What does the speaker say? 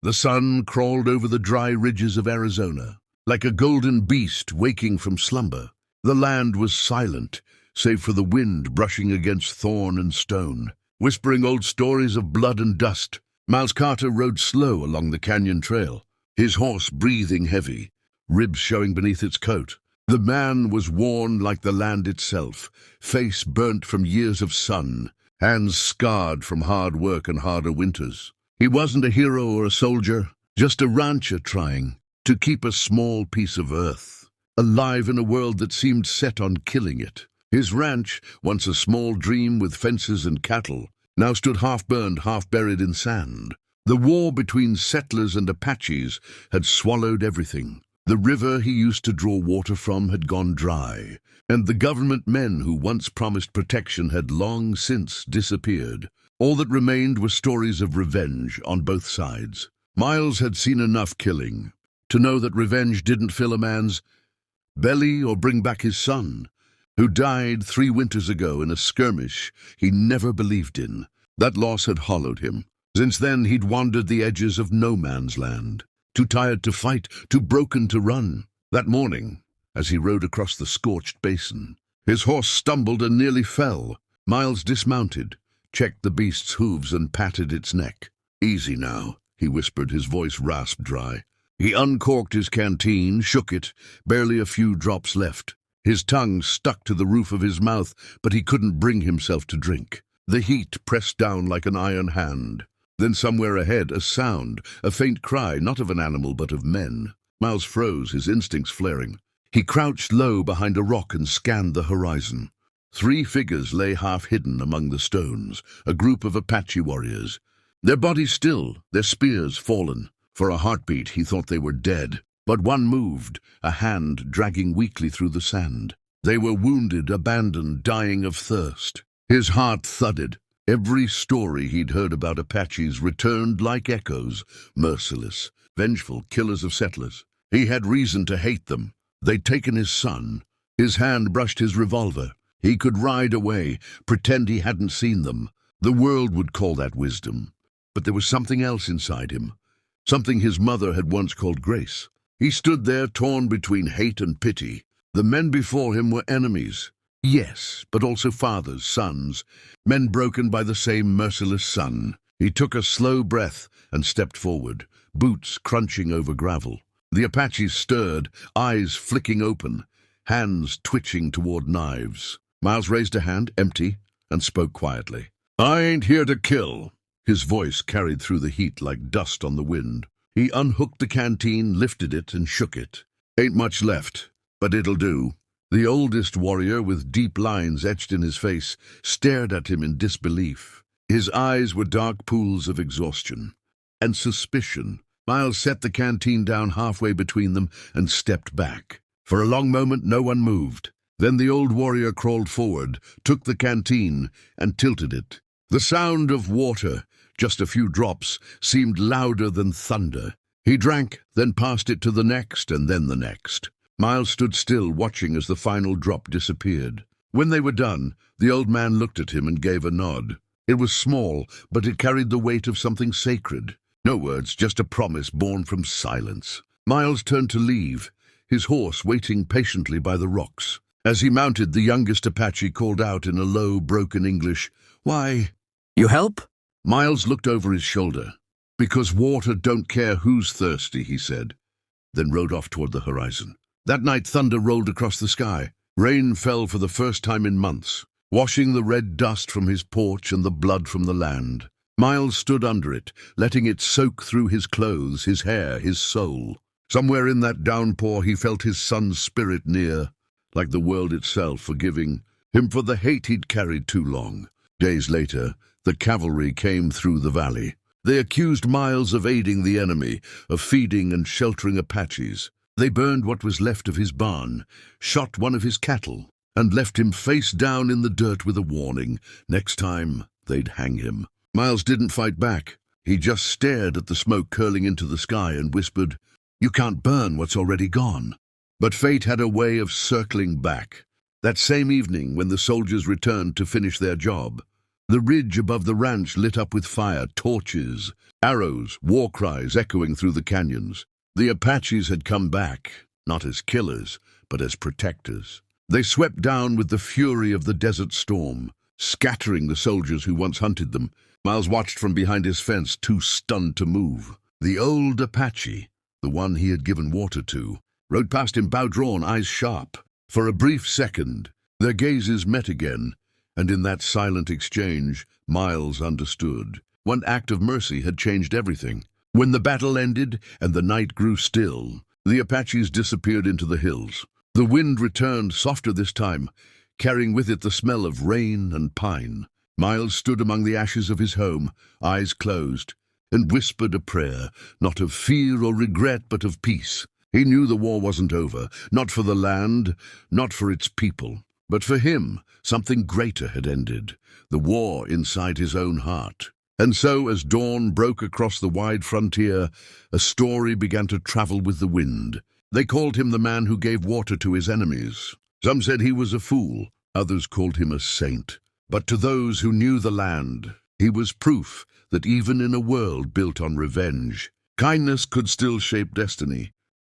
The sun crawled over the dry ridges of Arizona, like a golden beast waking from slumber. The land was silent, save for the wind brushing against thorn and stone, whispering old stories of blood and dust. Miles Carter rode slow along the canyon trail, his horse breathing heavy, ribs showing beneath its coat. The man was worn like the land itself, face burnt from years of sun, hands scarred from hard work and harder winters. He wasn't a hero or a soldier, just a rancher trying to keep a small piece of earth alive in a world that seemed set on killing it. His ranch, once a small dream with fences and cattle, now stood half-burned, half-buried in sand. The war between settlers and Apaches had swallowed everything. The river he used to draw water from had gone dry, and the government men who once promised protection had long since disappeared. All that remained were stories of revenge on both sides. Miles had seen enough killing to know that revenge didn't fill a man's belly or bring back his son, who died 3 winters ago in a skirmish he never believed in. That loss had hollowed him. Since then he'd wandered the edges of no man's land, too tired to fight, too broken to run. That morning, as he rode across the scorched basin, his horse stumbled and nearly fell. Miles dismounted, checked the beast's hooves and patted its neck. "Easy now," he whispered, his voice rasped dry. He uncorked his canteen, shook it, barely a few drops left. His tongue stuck to the roof of his mouth, but he couldn't bring himself to drink. The heat pressed down like an iron hand. Then somewhere ahead, a sound, a faint cry, not of an animal but of men. Miles froze, his instincts flaring. He crouched low behind a rock and scanned the horizon. 3 figures lay half-hidden among the stones, a group of Apache warriors. Their bodies still, their spears fallen. For a heartbeat, he thought they were dead. But one moved, a hand dragging weakly through the sand. They were wounded, abandoned, dying of thirst. His heart thudded. Every story he'd heard about Apaches returned like echoes, merciless, vengeful killers of settlers. He had reason to hate them. They'd taken his son. His hand brushed his revolver. He could ride away, pretend he hadn't seen them. The world would call that wisdom. But there was something else inside him, something his mother had once called grace. He stood there, torn between hate and pity. The men before him were enemies. Yes, but also fathers, sons, men broken by the same merciless sun. He took a slow breath and stepped forward, boots crunching over gravel. The Apaches stirred, eyes flicking open, hands twitching toward knives. Miles raised a hand, empty, and spoke quietly. "I ain't here to kill." His voice carried through the heat like dust on the wind. He unhooked the canteen, lifted it, and shook it. "Ain't much left, but it'll do." The oldest warrior, with deep lines etched in his face, stared at him in disbelief. His eyes were dark pools of exhaustion and suspicion. Miles set the canteen down halfway between them and stepped back. For a long moment no one moved. Then the old warrior crawled forward, took the canteen, and tilted it. The sound of water, just a few drops, seemed louder than thunder. He drank, then passed it to the next, and then the next. Miles stood still, watching as the final drop disappeared. When they were done, the old man looked at him and gave a nod. It was small, but it carried the weight of something sacred. No words, just a promise born from silence. Miles turned to leave, his horse waiting patiently by the rocks. As he mounted, the youngest Apache called out in a low, broken English, "Why?" "You help?" Miles looked over his shoulder. "Because water don't care who's thirsty," he said, then rode off toward the horizon. That night thunder rolled across the sky. Rain fell for the first time in months, washing the red dust from his porch and the blood from the land. Miles stood under it, letting it soak through his clothes, his hair, his soul. Somewhere in that downpour he felt his son's spirit near, like the world itself forgiving him for the hate he'd carried too long. Days later, the cavalry came through the valley. They accused Miles of aiding the enemy, of feeding and sheltering Apaches. They burned what was left of his barn, shot one of his cattle, and left him face down in the dirt with a warning. Next time, they'd hang him. Miles didn't fight back. He just stared at the smoke curling into the sky and whispered, "You can't burn what's already gone." But fate had a way of circling back. That same evening, when the soldiers returned to finish their job, The ridge above the ranch lit up with fire, torches, arrows, war cries echoing through the canyons. The Apaches had come back, not as killers, but as protectors. They swept down with the fury of the desert storm, scattering the soldiers who once hunted them. Miles watched from behind his fence, too stunned to move. The old Apache, the one he had given water to, rode past him, bow drawn, eyes sharp. For a brief second, their gazes met again, and in that silent exchange, Miles understood. One act of mercy had changed everything. When the battle ended and the night grew still, the Apaches disappeared into the hills. The wind returned, softer this time, carrying with it the smell of rain and pine. Miles stood among the ashes of his home, eyes closed, and whispered a prayer, not of fear or regret, but of peace. He knew the war wasn't over, not for the land, not for its people, but for him. Something greater had ended, the war inside his own heart. And so, as dawn broke across the wide frontier, a story began to travel with the wind. They called him the man who gave water to his enemies. Some said he was a fool, others called him a saint. But to those who knew the land, he was proof that even in a world built on revenge, kindness could still shape destiny.